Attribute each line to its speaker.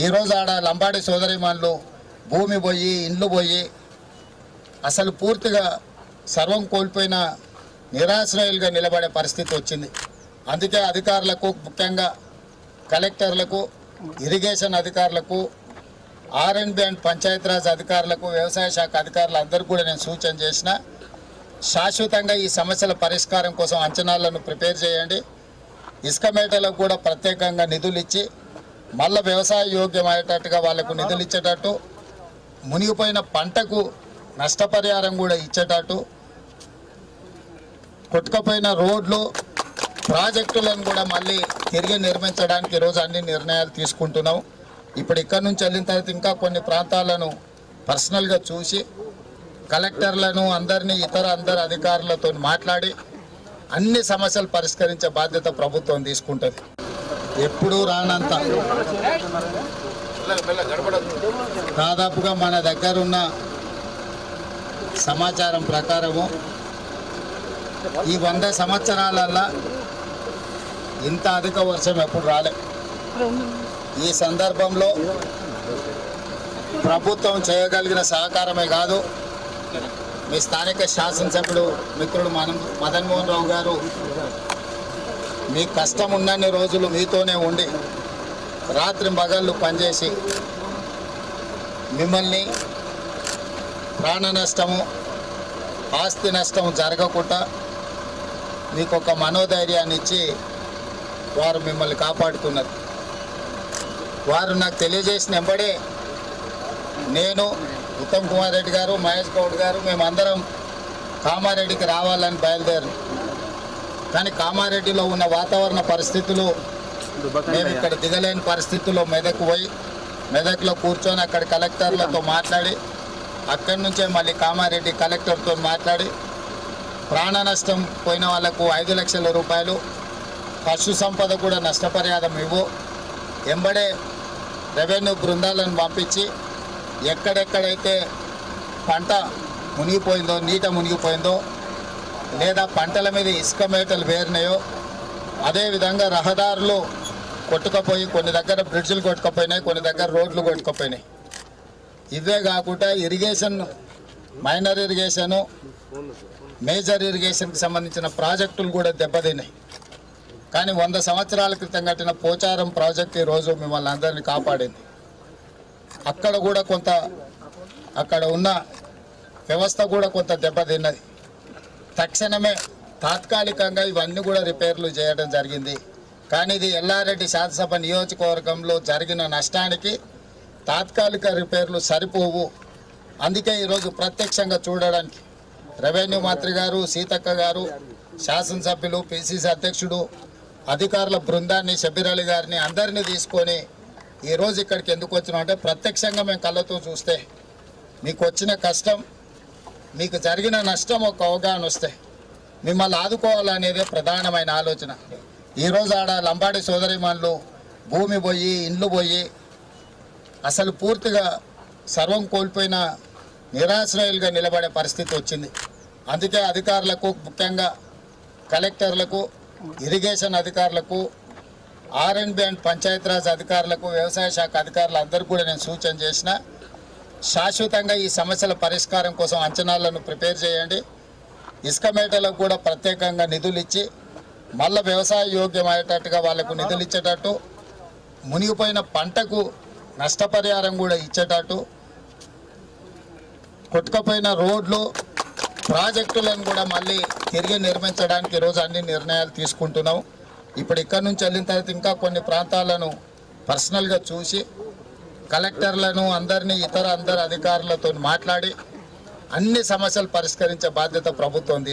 Speaker 1: ఈరోజు ఆడ లంబాడి సోదరిమణులు భూమి పోయి ఇండ్లు పోయి అసలు పూర్తిగా సర్వం కోల్పోయిన నిరాశ్రయులుగా నిలబడే పరిస్థితి వచ్చింది. అందుకే అధికారులకు, ముఖ్యంగా కలెక్టర్లకు, ఇరిగేషన్ అధికారులకు, ఆర్ఎండ్బి అండ్ పంచాయతీరాజ్ అధికారులకు, వ్యవసాయ శాఖ అధికారులందరూ కూడా నేను సూచన చేసిన, శాశ్వతంగా ఈ సమస్యల పరిష్కారం కోసం అంచనాలను ప్రిపేర్ చేయండి. ఇసుక మేటలకు కూడా ప్రత్యేకంగా నిధులు ఇచ్చి మళ్ళీ వ్యవసాయ యోగ్యమయ్యేటట్టుగా వాళ్లకు నిధులు ఇచ్చేటట్టు, మునిగిపోయిన పంటకు నష్టపరిహారం కూడా ఇచ్చేటట్టు, కొట్టుకుపోయిన రోడ్లు, ప్రాజెక్టులను కూడా మళ్ళీ తిరిగి నిర్మించడానికి ఈరోజు అన్ని నిర్ణయాలు తీసుకుంటున్నాం. ఇప్పుడు ఇక్కడి నుంచి వెళ్ళిన తర్వాత ఇంకా కొన్ని ప్రాంతాలను పర్సనల్గా చూసి కలెక్టర్లను అందరినీ అందరు అధికారులతో మాట్లాడి అన్ని సమస్యలు పరిష్కరించే బాధ్యత ప్రభుత్వం తీసుకుంటుంది. ఎప్పుడూ రానంత దాదాపుగా మన దగ్గర ఉన్న సమాచారం ప్రకారము ఈ 100 సంవత్సరాలల్లో ఇంత అధిక వర్షం ఎప్పుడు రాలే. ఈ సందర్భంలో ప్రభుత్వం చేయగలిగిన సహకారమే కాదు, మీ స్థానిక శాసనసభ్యుడు మిత్రుడు మదన్ మోహన్ రావు గారు మీ కష్టం ఉన్నన్ని రోజులు మీతోనే ఉండి రాత్రి పగళ్ళు పనిచేసి మిమ్మల్ని ప్రాణ నష్టము, ఆస్తి నష్టం జరగకుండా మీకు ఒక మనోధైర్యాన్ని ఇచ్చి వారు మిమ్మల్ని కాపాడుతున్నారు. వారు నాకు తెలియజేసిన వెంబడే నేను, ఉత్తమ్ కుమార్ రెడ్డి గారు, మహేష్ గౌడ్ గారు మేమందరం కామారెడ్డికి రావాలని బయలుదేరు. కానీ కామారెడ్డిలో ఉన్న వాతావరణ పరిస్థితులు మేము ఇక్కడ దిగలేని పరిస్థితుల్లో మెదక్ పోయి మెదక్లో కూర్చొని అక్కడ కలెక్టర్లతో మాట్లాడి అక్కడి నుంచే మళ్ళీ కామారెడ్డి కలెక్టర్తో మాట్లాడి ప్రాణ నష్టం పోయిన వాళ్లకు 5 లక్షల రూపాయలు, పశు సంపద కూడా నష్టపరిహారం ఇవ్వు, ఎంబడే రెవెన్యూ బృందాలను పంపించి ఎక్కడెక్కడైతే పంట మునిగిపోయిందో, నీట మునిగిపోయిందో, లేదా పంటల మీద ఇసుక మేటలు వేరినాయో, అదేవిధంగా రహదారులు కొట్టుకుపోయి కొన్ని దగ్గర బ్రిడ్జ్లు కొట్టుకుపోయినాయి, కొన్ని దగ్గర రోడ్లు కొట్టుకుపోయినాయి. ఇవే కాకుండా ఇరిగేషన్, మైనర్ ఇరిగేషను, మేజర్ ఇరిగేషన్కి సంబంధించిన ప్రాజెక్టులు కూడా దెబ్బతిన్నాయి. కానీ 100 సంవత్సరాల క్రితం కట్టిన పోచారం ప్రాజెక్ట్ ఈరోజు మిమ్మల్ని అందరినీ కాపాడింది. అక్కడ కూడా కొంత, అక్కడ ఉన్న వ్యవస్థ కూడా కొంత దెబ్బతిన్నది. తక్షణమే తాత్కాలికంగా ఇవన్నీ కూడా రిపేర్లు చేయడం జరిగింది. కానీ ఇది ఎల్లారెడ్డి శాసనసభ నియోజకవర్గంలో జరిగిన నష్టానికి తాత్కాలిక రిపేర్లు సరిపోవు. అందుకే ఈరోజు ప్రత్యక్షంగా చూడడానికి రెవెన్యూ మంత్రి గారు, సీతక్క గారు, శాసనసభ్యులు, పిసిసి అధ్యక్షుడు, అధికారుల బృందాన్ని, షబీర్ అలీ గారిని అందరినీ తీసుకొని ఈరోజు ఇక్కడికి ఎందుకు వచ్చినాం అంటే ప్రత్యక్షంగా మేము కళ్ళతో చూస్తే మీకు వచ్చిన కష్టం, మీకు జరిగిన నష్టం ఒక అవగాహన వస్తే మిమ్మల్ని ఆదుకోవాలనేదే ప్రధానమైన ఆలోచన. ఈరోజు ఆడ లంబాడి సోదరిమణులు భూమి పోయి ఇండ్లు పోయి అసలు పూర్తిగా సర్వం కోల్పోయిన నిరాశ్రయులుగా నిలబడే పరిస్థితి వచ్చింది. అందుకే అధికారులకు, ముఖ్యంగా కలెక్టర్లకు, ఇరిగేషన్ అధికారులకు, ఆర్ఎండ్బి అండ్ పంచాయతీరాజ్ అధికారులకు, వ్యవసాయ శాఖ అధికారులందరూ కూడా నేను సూచన చేసిన, శాశ్వతంగా ఈ సమస్యల పరిష్కారం కోసం అంచనాలను ప్రిపేర్ చేయండి. ఇసుక మేటలకు కూడా ప్రత్యేకంగా నిధులు ఇచ్చి మళ్ళీ వ్యవసాయ యోగ్యమయ్యేటట్టుగా వాళ్లకు నిధులు ఇచ్చేటట్టు, మునిగిపోయిన పంటకు నష్టపరిహారం కూడా ఇచ్చేటట్టు, కొట్టుకుపోయిన రోడ్లు, ప్రాజెక్టులను కూడా మళ్ళీ తిరిగి నిర్మించడానికి ఈరోజు అన్ని నిర్ణయాలు తీసుకుంటున్నాం. ఇప్పుడు ఇక్కడి నుంచి వెళ్ళిన తర్వాత ఇంకా కొన్ని ప్రాంతాలను పర్సనల్గా చూసి కలెక్టర్లను అందరినీ అందరు అధికారులతో మాట్లాడి అన్ని సమస్యలు పరిష్కరించే బాధ్యత ప్రభుత్వం తీసుకుంటుంది.